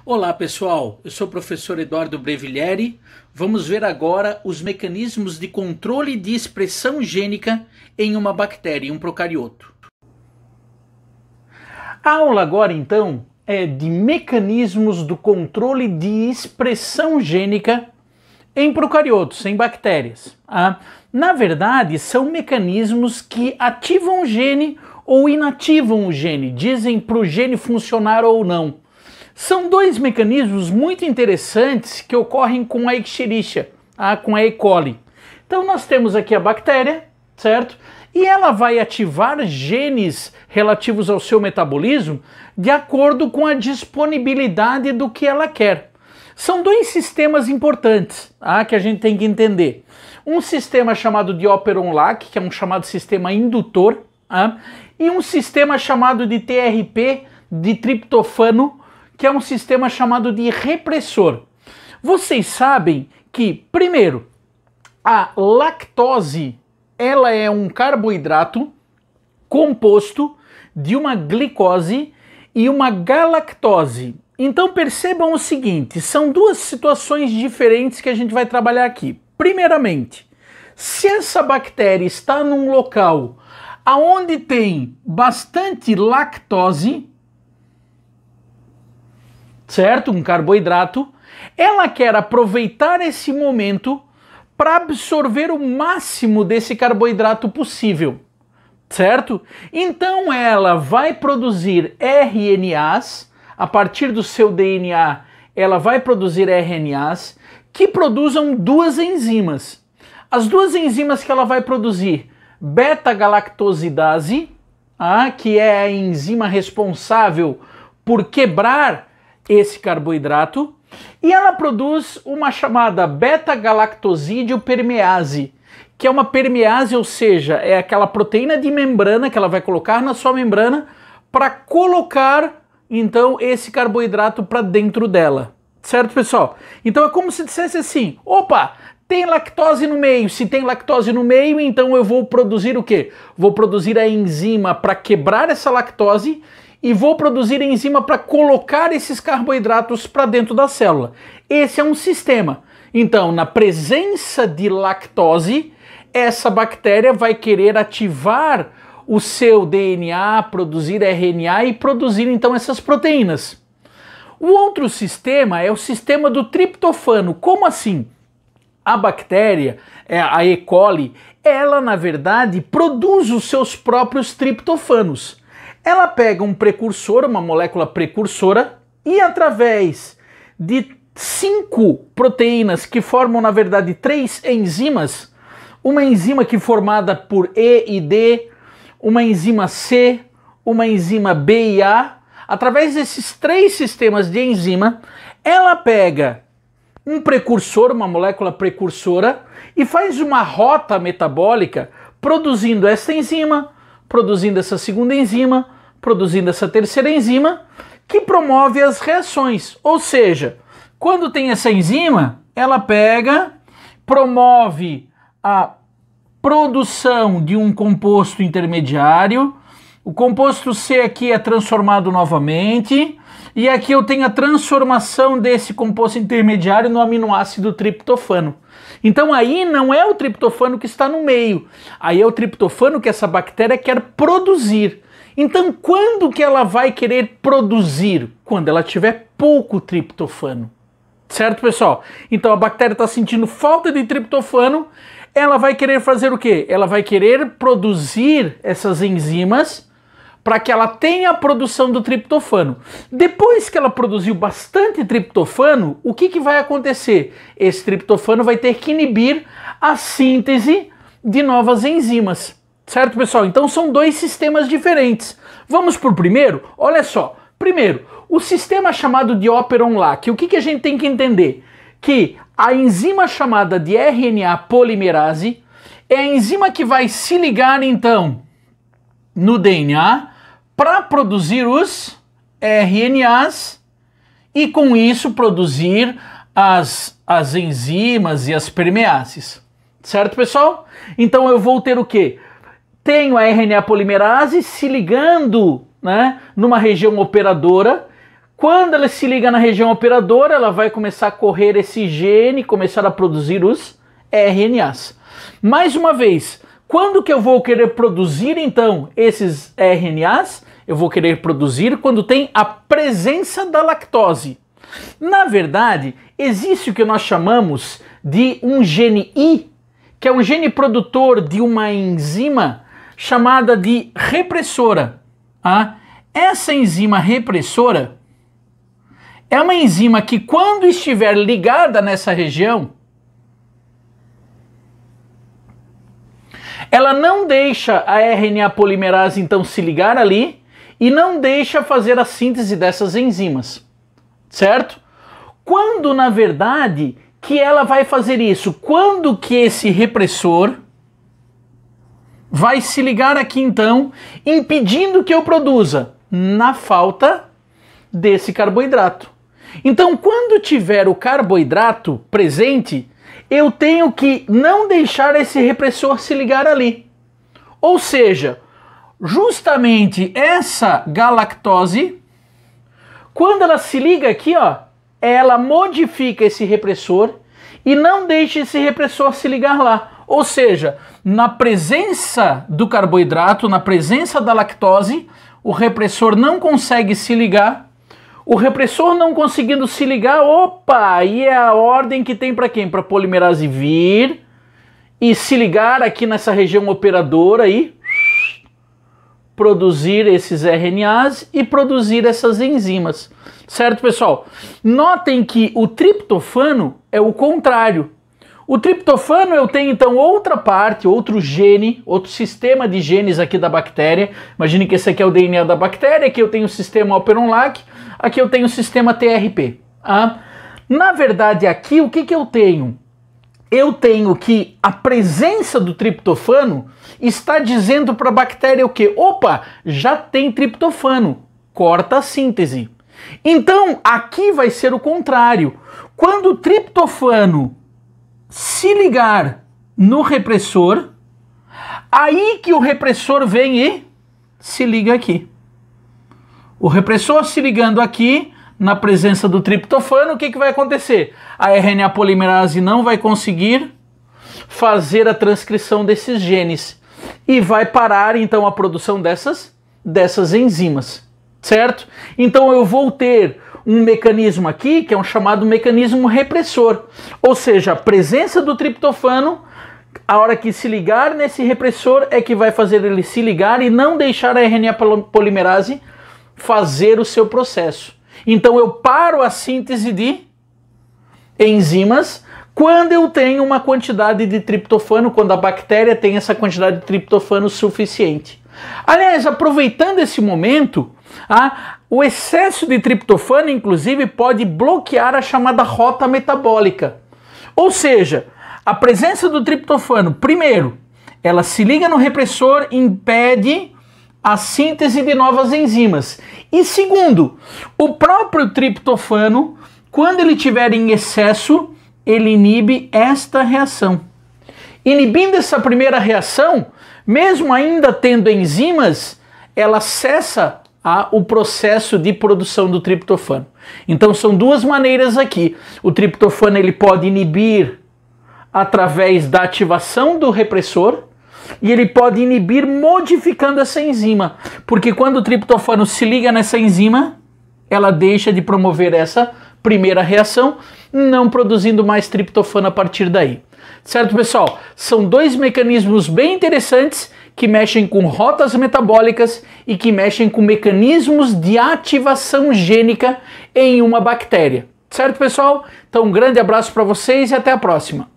Olá pessoal, eu sou o professor Eduardo Breviglieri. Vamos ver agora os mecanismos de controle de expressão gênica em uma bactéria, em um procarioto. A aula agora então é de mecanismos do controle de expressão gênica em procariotos, em bactérias. Na verdade, são mecanismos que ativam o gene ou inativam o gene, dizem para o gene funcionar ou não. São dois mecanismos muito interessantes que ocorrem com a Escherichia, com a E. coli. Então nós temos aqui a bactéria, certo? E ela vai ativar genes relativos ao seu metabolismo de acordo com a disponibilidade do que ela quer. São dois sistemas importantes que a gente tem que entender. Um sistema chamado de Operon-Lac, que é um chamado sistema indutor, e um sistema chamado de TRP, de triptofano, que é um sistema chamado de repressor. Vocês sabem que, primeiro, a lactose, ela é um carboidrato composto de uma glicose e uma galactose. Então percebam o seguinte, são duas situações diferentes que a gente vai trabalhar aqui. Primeiramente, se essa bactéria está num local onde tem bastante lactose, certo? Um carboidrato, ela quer aproveitar esse momento para absorver o máximo desse carboidrato possível, certo? Então ela vai produzir RNAs, a partir do seu DNA ela vai produzir RNAs que produzam duas enzimas. As duas enzimas que ela vai produzir, beta-galactosidase, que é a enzima responsável por quebrar esse carboidrato, e ela produz uma chamada beta-galactosídeo permease, que é uma permease, ou seja, é aquela proteína de membrana que ela vai colocar na sua membrana para colocar então esse carboidrato para dentro dela, certo pessoal? Então é como se dissesse assim, opa, tem lactose no meio, se tem lactose no meio, então eu vou produzir o quê? Vou produzir a enzima para quebrar essa lactose e vou produzir enzima para colocar esses carboidratos para dentro da célula. Esse é um sistema. Então, na presença de lactose, essa bactéria vai querer ativar o seu DNA, produzir RNA e produzir então essas proteínas. O outro sistema é o sistema do triptofano. Como assim? A bactéria, a E. coli, ela na verdade produz os seus próprios triptofanos. Ela pega um precursor, uma molécula precursora, e através de 5 proteínas que formam, na verdade, 3 enzimas, uma enzima que é formada por E e D, uma enzima C, uma enzima B e A, através desses 3 sistemas de enzima, ela pega um precursor, uma molécula precursora, e faz uma rota metabólica produzindo essa enzima, produzindo essa segunda enzima, produzindo essa terceira enzima, que promove as reações. Ou seja, quando tem essa enzima, ela pega, promove a produção de um composto intermediário, o composto C aqui é transformado novamente, e aqui eu tenho a transformação desse composto intermediário no aminoácido triptofano. Então aí não é o triptofano que está no meio, aí é o triptofano que essa bactéria quer produzir. Então quando que ela vai querer produzir? Quando ela tiver pouco triptofano. Certo, pessoal? Então a bactéria está sentindo falta de triptofano, ela vai querer fazer o quê? Ela vai querer produzir essas enzimas para que ela tenha a produção do triptofano. Depois que ela produziu bastante triptofano, o que vai acontecer? Esse triptofano vai ter que inibir a síntese de novas enzimas. Certo, pessoal? Então são dois sistemas diferentes. Vamos por primeiro? Olha só. Primeiro, o sistema chamado de Operon-Lac. O que a gente tem que entender? Que a enzima chamada de RNA polimerase é a enzima que vai se ligar, então, no DNA para produzir os RNAs e, com isso, produzir as enzimas e as permeases. Certo, pessoal? Então eu vou ter o quê? Tenho a RNA polimerase se ligando, né, numa região operadora Quando ela se liga na região operadora, ela vai começar a correr esse gene, começar a produzir os RNAs. Mais uma vez, quando que eu vou querer produzir então esses RNAs? Eu vou querer produzir quando tem a presença da lactose. Na verdade, existe o que nós chamamos de um gene I, que é um gene produtor de uma enzima chamada de repressora. Essa enzima repressora é uma enzima que, quando estiver ligada nessa região, ela não deixa a RNA polimerase então se ligar ali e não deixa fazer a síntese dessas enzimas, certo? Quando, na verdade, que ela vai fazer isso? Quando que esse repressor vai se ligar aqui então, impedindo que eu produza? Na falta desse carboidrato. Então, quando tiver o carboidrato presente, eu tenho que não deixar esse repressor se ligar ali. Ou seja, justamente essa galactose, quando ela se liga aqui, ó, ela modifica esse repressor e não deixa esse repressor se ligar lá. Ou seja, na presença do carboidrato, na presença da lactose, o repressor não consegue se ligar. O repressor não conseguindo se ligar, opa, aí é a ordem que tem para quem? Para a polimerase vir e se ligar aqui nessa região operadora e produzir esses RNAs e produzir essas enzimas. Certo, pessoal? Notem que o triptofano é o contrário. O triptofano eu tenho então outra parte, outro gene, outro sistema de genes aqui da bactéria. Imagine que esse aqui é o DNA da bactéria, aqui eu tenho o sistema Operon-Lac, aqui eu tenho o sistema TRP. Na verdade aqui o que eu tenho? Eu tenho que a presença do triptofano está dizendo para a bactéria o quê? Opa, já tem triptofano, corta a síntese. Então aqui vai ser o contrário. Quando o triptofano se ligar no repressor, aí que o repressor vem e se liga aqui. O repressor se ligando aqui, na presença do triptofano, o que vai acontecer? A RNA polimerase não vai conseguir fazer a transcrição desses genes e vai parar então a produção dessas enzimas, certo? Então eu vou ter um mecanismo aqui que é um chamado mecanismo repressor, ou seja, a presença do triptofano, a hora que se ligar nesse repressor é que vai fazer ele se ligar e não deixar a RNA polimerase fazer o seu processo. Então eu paro a síntese de enzimas quando eu tenho uma quantidade de triptofano, quando a bactéria tem essa quantidade de triptofano suficiente. Aliás, aproveitando esse momento, o excesso de triptofano, inclusive, pode bloquear a chamada rota metabólica. Ou seja, a presença do triptofano, primeiro, ela se liga no repressor e impede a síntese de novas enzimas. E segundo, o próprio triptofano, quando ele estiver em excesso, ele inibe esta reação. Inibindo essa primeira reação, mesmo ainda tendo enzimas, ela cessa o processo de produção do triptofano. Então são duas maneiras aqui. O triptofano ele pode inibir através da ativação do repressor e ele pode inibir modificando essa enzima, porque quando o triptofano se liga nessa enzima, ela deixa de promover essa primeira reação, não produzindo mais triptofano a partir daí. Certo, pessoal? São dois mecanismos bem interessantes que mexem com rotas metabólicas e que mexem com mecanismos de ativação gênica em uma bactéria. Certo, pessoal? Então, um grande abraço para vocês e até a próxima.